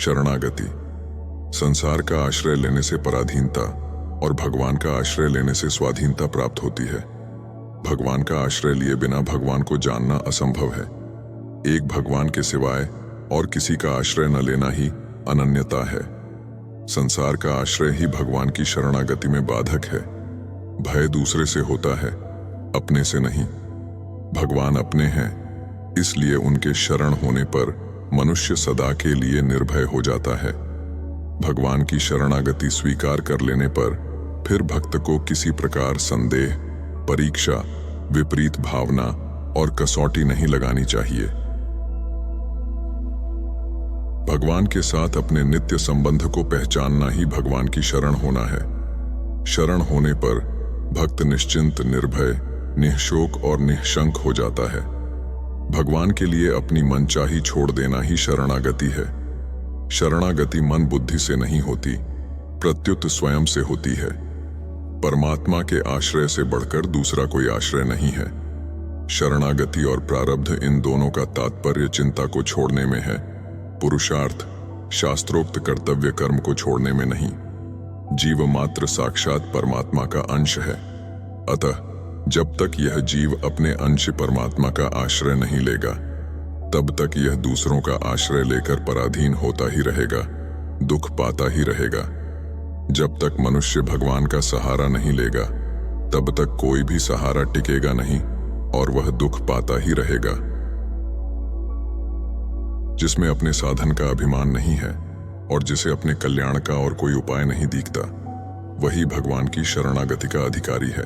शरणागति। संसार का आश्रय लेने से पराधीनता और भगवान का आश्रय लेने से स्वाधीनता प्राप्त होती है। भगवान का आश्रय लिए बिना भगवान को जानना असंभव है। एक भगवान के सिवाय और किसी का आश्रय न लेना ही अनन्यता है। संसार का आश्रय ही भगवान की शरणागति में बाधक है। भय दूसरे से होता है, अपने से नहीं। भगवान अपने हैं, इसलिए उनके शरण होने पर मनुष्य सदा के लिए निर्भय हो जाता है। भगवान की शरणागति स्वीकार कर लेने पर फिर भक्त को किसी प्रकार संदेह, परीक्षा, विपरीत भावना और कसौटी नहीं लगानी चाहिए। भगवान के साथ अपने नित्य संबंध को पहचानना ही भगवान की शरण होना है। शरण होने पर भक्त निश्चिंत, निर्भय, निःशोक और निःशंक हो जाता है। भगवान के लिए अपनी मनचाही छोड़ देना ही शरणागति है। शरणागति मन बुद्धि से नहीं होती, प्रत्युत स्वयं से होती है। परमात्मा के आश्रय से बढ़कर दूसरा कोई आश्रय नहीं है। शरणागति और प्रारब्ध, इन दोनों का तात्पर्य चिंता को छोड़ने में है, पुरुषार्थ, शास्त्रोक्त कर्तव्य कर्म को छोड़ने में नहीं। जीव मात्र साक्षात परमात्मा का अंश है। अतः जब तक यह जीव अपने अंश परमात्मा का आश्रय नहीं लेगा, तब तक यह दूसरों का आश्रय लेकर पराधीन होता ही रहेगा, दुख पाता ही रहेगा। जब तक मनुष्य भगवान का सहारा नहीं लेगा, तब तक कोई भी सहारा टिकेगा नहीं और वह दुख पाता ही रहेगा। जिसमें अपने साधन का अभिमान नहीं है और जिसे अपने कल्याण का और कोई उपाय नहीं दिखता, वही भगवान की शरणागति का अधिकारी है।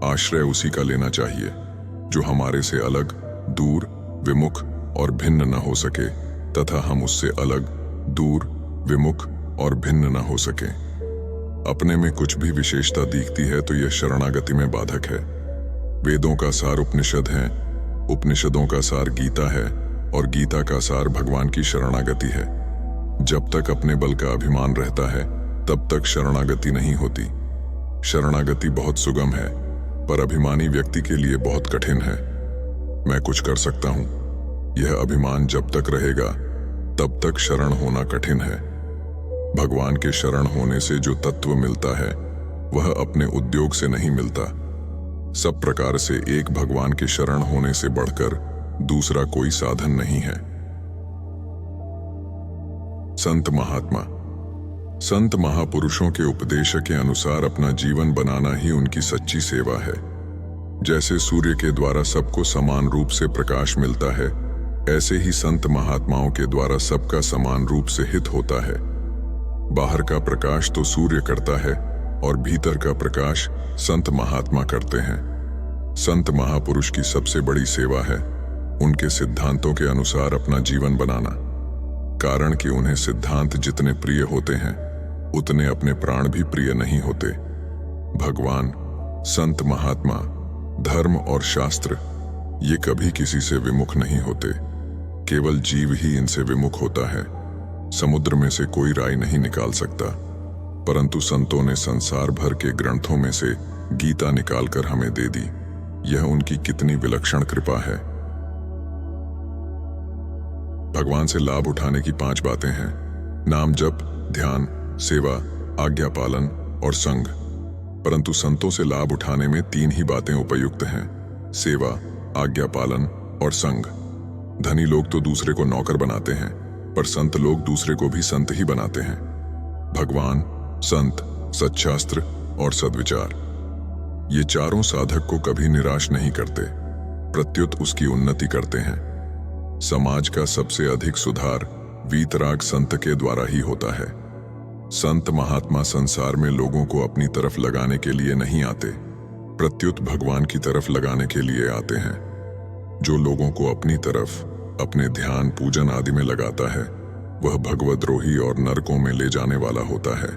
आश्रय उसी का लेना चाहिए जो हमारे से अलग, दूर, विमुख और भिन्न न हो सके तथा हम उससे अलग, दूर, विमुख और भिन्न न हो सके। अपने में कुछ भी विशेषता दिखती है तो यह शरणागति में बाधक है। वेदों का सार उपनिषद है, उपनिषदों का सार गीता है और गीता का सार भगवान की शरणागति है। जब तक अपने बल का अभिमान रहता है, तब तक शरणागति नहीं होती। शरणागति बहुत सुगम है, पर अभिमानी व्यक्ति के लिए बहुत कठिन है। मैं कुछ कर सकता हूं, यह अभिमान जब तक रहेगा, तब तक शरण होना कठिन है। भगवान के शरण होने से जो तत्व मिलता है, वह अपने उद्योग से नहीं मिलता। सब प्रकार से एक भगवान के शरण होने से बढ़कर दूसरा कोई साधन नहीं है। संत महात्मा। संत महापुरुषों के उपदेश के अनुसार अपना जीवन बनाना ही उनकी सच्ची सेवा है। जैसे सूर्य के द्वारा सबको समान रूप से प्रकाश मिलता है, ऐसे ही संत महात्माओं के द्वारा सबका समान रूप से हित होता है। बाहर का प्रकाश तो सूर्य करता है और भीतर का प्रकाश संत महात्मा करते हैं। संत महापुरुष की सबसे बड़ी सेवा है उनके सिद्धांतों के अनुसार अपना जीवन बनाना। कारण कि उन्हें सिद्धांत जितने प्रिय होते हैं, उतने अपने प्राण भी प्रिय नहीं होते। भगवान, संत महात्मा, धर्म और शास्त्र, ये कभी किसी से विमुख नहीं होते। केवल जीव ही इनसे विमुख होता है। समुद्र में से कोई राय नहीं निकाल सकता, परंतु संतों ने संसार भर के ग्रंथों में से गीता निकालकर हमें दे दी। यह उनकी कितनी विलक्षण कृपा है। भगवान से लाभ उठाने की 5 बातें हैं: नाम जप, ध्यान, सेवा, आज्ञा पालन और संग। परंतु संतों से लाभ उठाने में 3 ही बातें उपयुक्त हैं: सेवा, आज्ञा पालन और संग। धनी लोग तो दूसरे को नौकर बनाते हैं, पर संत लोग दूसरे को भी संत ही बनाते हैं। भगवान, संत, सच्चास्त्र और सद्विचार, ये चारों साधक को कभी निराश नहीं करते, प्रत्युत उसकी उन्नति करते हैं। समाज का सबसे अधिक सुधार वीतराग संत के द्वारा ही होता है। संत महात्मा संसार में लोगों को अपनी तरफ लगाने के लिए नहीं आते, प्रत्युत भगवान की तरफ लगाने के लिए आते हैं। जो लोगों को अपनी तरफ, अपने ध्यान, पूजन आदि में लगाता है, वह भगवद्रोही और नरकों में ले जाने वाला होता है।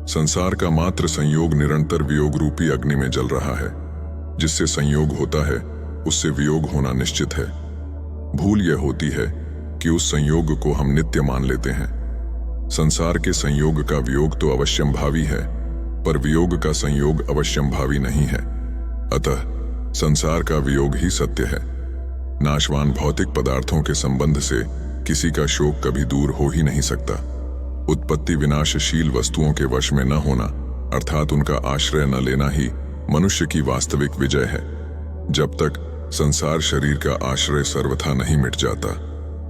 संसार का मात्र संयोग निरंतर वियोग रूपी अग्नि में जल रहा है। जिससे संयोग होता है, उससे वियोग होना निश्चित है। भूल यह होती है कि उस संयोग को हम नित्य मान लेते हैं। संसार के संयोग का वियोग तो अवश्यंभावी है, पर वियोग का संयोग अवश्यंभावी नहीं है। अतः संसार का वियोग ही सत्य है। नाशवान भौतिक पदार्थों के संबंध से किसी का शोक कभी दूर हो ही नहीं सकता। उत्पत्ति विनाशशील वस्तुओं के वश में न होना अर्थात उनका आश्रय न लेना ही मनुष्य की वास्तविक विजय है। जब तक संसार शरीर का आश्रय सर्वथा नहीं मिट जाता,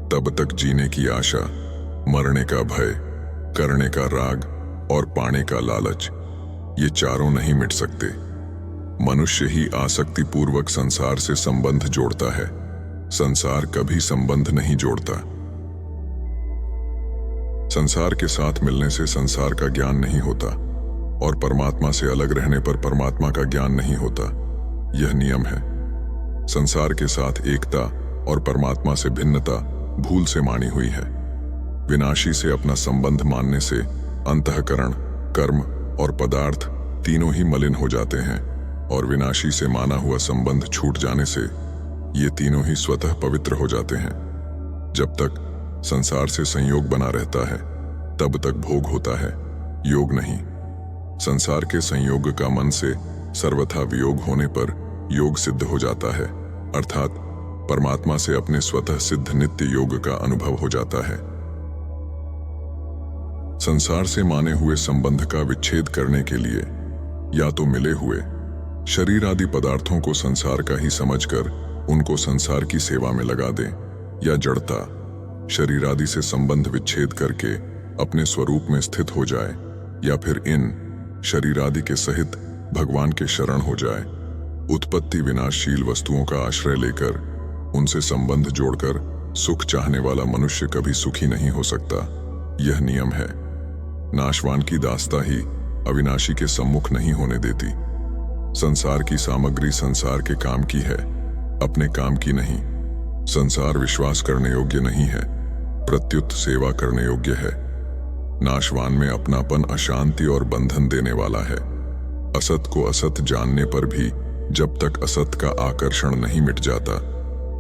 तब तक जीने की आशा, मरने का भय, करने का राग और पाने का लालच, ये चारों नहीं मिट सकते। मनुष्य ही आसक्ति पूर्वक संसार से संबंध जोड़ता है, संसार कभी संबंध नहीं जोड़ता। संसार के साथ मिलने से संसार का ज्ञान नहीं होता और परमात्मा से अलग रहने पर परमात्मा का ज्ञान नहीं होता। यह नियम है। संसार के साथ एकता और परमात्मा से भिन्नता भूल से मानी हुई है। विनाशी से अपना संबंध मानने से अंतःकरण, कर्म और पदार्थ तीनों ही मलिन हो जाते हैं और विनाशी से माना हुआ संबंध छूट जाने से ये तीनों ही स्वतः पवित्र हो जाते हैं। जब तक संसार से संयोग बना रहता है तब तक भोग होता है, योग नहीं। संसार के संयोग का मन से सर्वथा वियोग होने पर योग सिद्ध हो जाता है, अर्थात परमात्मा से अपने स्वतः सिद्ध नित्य योग का अनुभव हो जाता है। संसार से माने हुए संबंध का विच्छेद करने के लिए या तो मिले हुए शरीर आदि पदार्थों को संसार का ही समझकर उनको संसार की सेवा में लगा दें, या जड़ता शरीर आदि से संबंध विच्छेद करके अपने स्वरूप में स्थित हो जाए, या फिर इन शरीर आदि के सहित भगवान के शरण हो जाए। उत्पत्ति विनाशशील वस्तुओं का आश्रय लेकर उनसे संबंध जोड़कर सुख चाहने वाला मनुष्य कभी सुखी नहीं हो सकता। यह नियम है। नाशवान की दास्ता ही अविनाशी के सम्मुख नहीं होने देती। संसार की सामग्री संसार के काम की है, अपने काम की नहीं। संसार विश्वास करने योग्य नहीं है, प्रत्युत सेवा करने योग्य है। नाशवान में अपनापन अशांति और बंधन देने वाला है। असत को असत जानने पर भी जब तक असत का आकर्षण नहीं मिट जाता,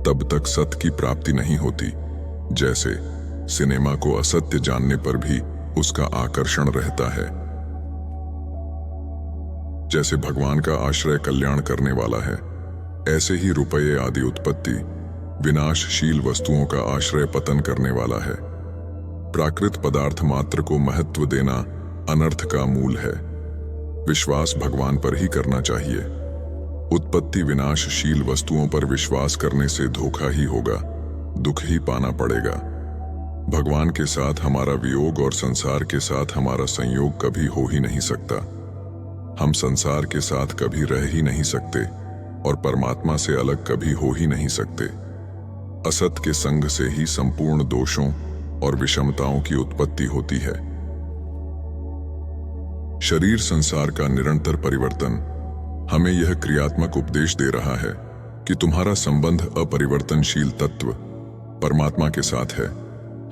तब तक सत की प्राप्ति नहीं होती। जैसे सिनेमा को असत्य जानने पर भी उसका आकर्षण रहता है। जैसे भगवान का आश्रय कल्याण करने वाला है, ऐसे ही रुपये आदि उत्पत्ति विनाशशील वस्तुओं का आश्रय पतन करने वाला है। प्राकृत पदार्थ मात्र को महत्व देना अनर्थ का मूल है। विश्वास भगवान पर ही करना चाहिए। उत्पत्ति विनाशशील वस्तुओं पर विश्वास करने से धोखा ही होगा, दुख ही पाना पड़ेगा। भगवान के साथ हमारा वियोग और संसार के साथ हमारा संयोग कभी हो ही नहीं सकता। हम संसार के साथ कभी रह ही नहीं सकते और परमात्मा से अलग कभी हो ही नहीं सकते। असत के संग से ही संपूर्ण दोषों और विषमताओं की उत्पत्ति होती है। शरीर संसार का निरंतर परिवर्तन हमें यह क्रियात्मक उपदेश दे रहा है कि तुम्हारा संबंध अपरिवर्तनशील तत्व परमात्मा के साथ है,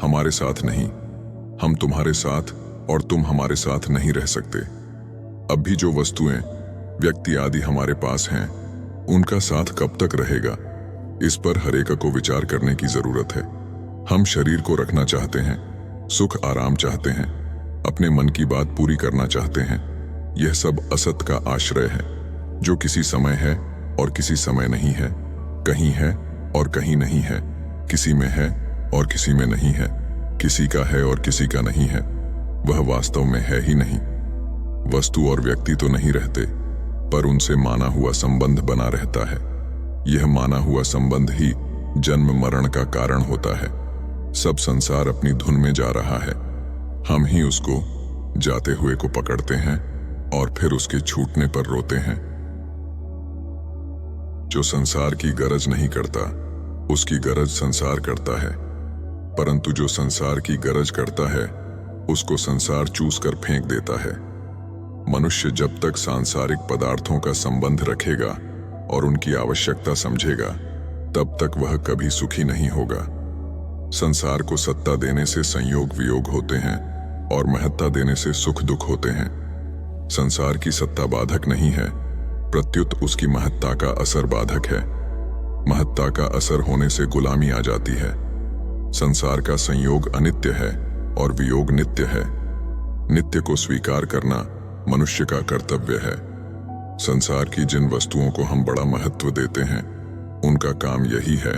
हमारे साथ नहीं। हम तुम्हारे साथ और तुम हमारे साथ नहीं रह सकते। अब भी जो वस्तुएं, व्यक्ति आदि हमारे पास हैं, उनका साथ कब तक रहेगा, इस पर हर एक को विचार करने की जरूरत है। हम शरीर को रखना चाहते हैं, सुख आराम चाहते हैं, अपने मन की बात पूरी करना चाहते हैं। यह सब असत का आश्रय है, जो किसी समय है और किसी समय नहीं है, कहीं है और कहीं नहीं है, किसी में है और किसी में नहीं है, किसी का है और किसी का नहीं है। वह वास्तव में है ही नहीं। वस्तु और व्यक्ति तो नहीं रहते, पर उनसे माना हुआ संबंध बना रहता है। यह माना हुआ संबंध ही जन्म मरण का कारण होता है। सब संसार अपनी धुन में जा रहा है, हम ही उसको जाते हुए को पकड़ते हैं और फिर उसके छूटने पर रोते हैं। जो संसार की गरज नहीं करता, उसकी गरज संसार करता है, परंतु जो संसार की गरज करता है, उसको संसार चूस कर फेंक देता है। मनुष्य जब तक सांसारिक पदार्थों का संबंध रखेगा और उनकी आवश्यकता समझेगा, तब तक वह कभी सुखी नहीं होगा। संसार को सत्ता देने से संयोग वियोग होते हैं और महत्ता देने से सुख दुख होते हैं। संसार की सत्ता बाधक नहीं है, प्रत्युत उसकी महत्ता का असर बाधक है। महत्ता का असर होने से गुलामी आ जाती है। संसार का संयोग अनित्य है और वियोग नित्य है। नित्य को स्वीकार करना मनुष्य का कर्तव्य है। संसार की जिन वस्तुओं को हम बड़ा महत्व देते हैं, उनका काम यही है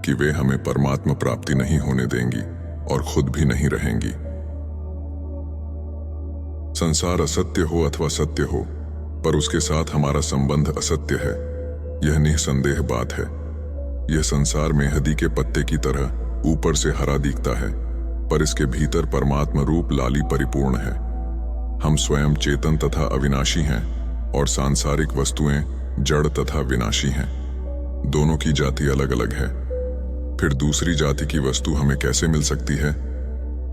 कि वे हमें परमात्मा प्राप्ति नहीं होने देंगी और खुद भी नहीं रहेंगी। संसार असत्य हो अथवा सत्य हो, पर उसके साथ हमारा संबंध असत्य है, यह निसंदेह बात है। यह संसार मेहंदी के पत्ते की तरह ऊपर से हरा दिखता है, पर इसके भीतर परमात्मा रूप लाली परिपूर्ण है। हम स्वयं चेतन तथा अविनाशी हैं और सांसारिक वस्तुएं जड़ तथा विनाशी हैं। दोनों की जाति अलग अलग है। फिर दूसरी जाति की वस्तु हमें कैसे मिल सकती है?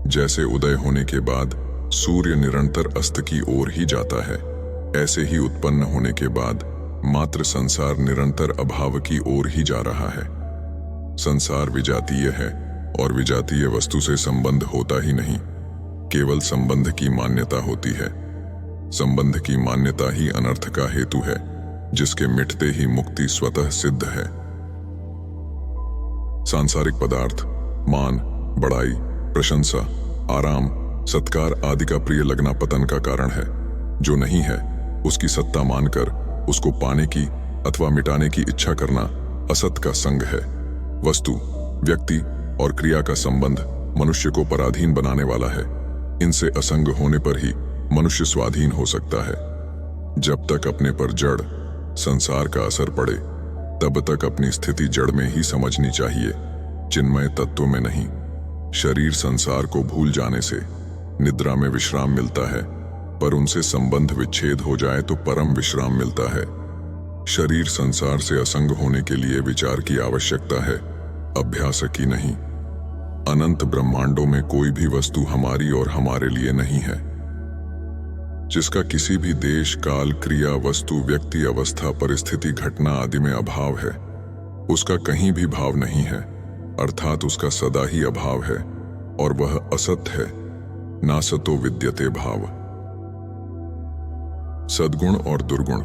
जैसे उदय होने के बाद सूर्य निरंतर अस्त की ओर ही जाता है, ऐसे ही उत्पन्न होने के बाद मात्र संसार निरंतर अभाव की ओर ही जा रहा है। संसार विजातीय है और विजातीय वस्तु से संबंध होता ही नहीं, केवल संबंध की मान्यता होती है। संबंध की मान्यता ही अनर्थ का हेतु है, जिसके मिटते ही मुक्ति स्वतः सिद्ध है। सांसारिक पदार्थ मान, बड़ाई, प्रशंसा, आराम, सत्कार आदि का प्रिय लगना पतन का कारण है। जो नहीं है उसकी सत्ता मानकर उसको पाने की अथवा मिटाने की इच्छा करना असत का संग है। वस्तु, व्यक्ति और क्रिया का संबंध मनुष्य को पराधीन बनाने वाला है। इनसे असंग होने पर ही मनुष्य स्वाधीन हो सकता है। जब तक अपने पर जड़ संसार का असर पड़े, तब तक अपनी स्थिति जड़ में ही समझनी चाहिए, चिन्मय तत्व में नहीं। शरीर संसार को भूल जाने से निद्रा में विश्राम मिलता है, पर उनसे संबंध विच्छेद हो जाए तो परम विश्राम मिलता है। शरीर संसार से असंग होने के लिए विचार की आवश्यकता है, अभ्यास की नहीं। अनंत ब्रह्मांडों में कोई भी वस्तु हमारी और हमारे लिए नहीं है। जिसका किसी भी देश, काल, क्रिया, वस्तु, व्यक्ति, अवस्था, परिस्थिति, घटना आदि में अभाव है, उसका कहीं भी भाव नहीं है, अर्थात उसका सदा ही अभाव है और वह असत है। नासतो विद्यते भाव। सद्गुण और दुर्गुण,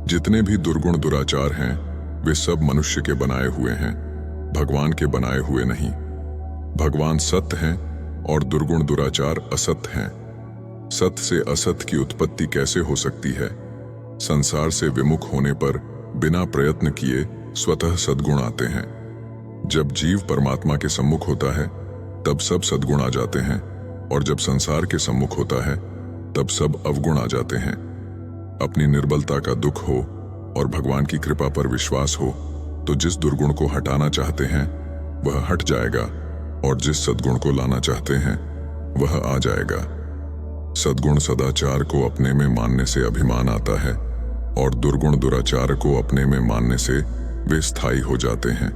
जितने भी दुर्गुण दुराचार हैं, वे सब मनुष्य के बनाए हुए हैं, भगवान के बनाए हुए नहीं। भगवान सत्य हैं और दुर्गुण दुराचार असत हैं। सत्य से असत की उत्पत्ति कैसे हो सकती है? संसार से विमुख होने पर बिना प्रयत्न किए स्वतः सद्गुण आते हैं। जब जीव परमात्मा के सम्मुख होता है तब सब सद्गुण आ जाते हैं, और जब संसार के सम्मुख होता है तब सब अवगुण आ जाते हैं। अपनी निर्बलता का दुख हो और भगवान की कृपा पर विश्वास हो तो जिस दुर्गुण को हटाना चाहते हैं वह हट जाएगा, और जिस सद्गुण को लाना चाहते हैं वह आ जाएगा। सद्गुण सदाचार को अपने में मानने से अभिमान आता है, और दुर्गुण दुराचार को अपने में मानने से वे स्थायी हो जाते हैं।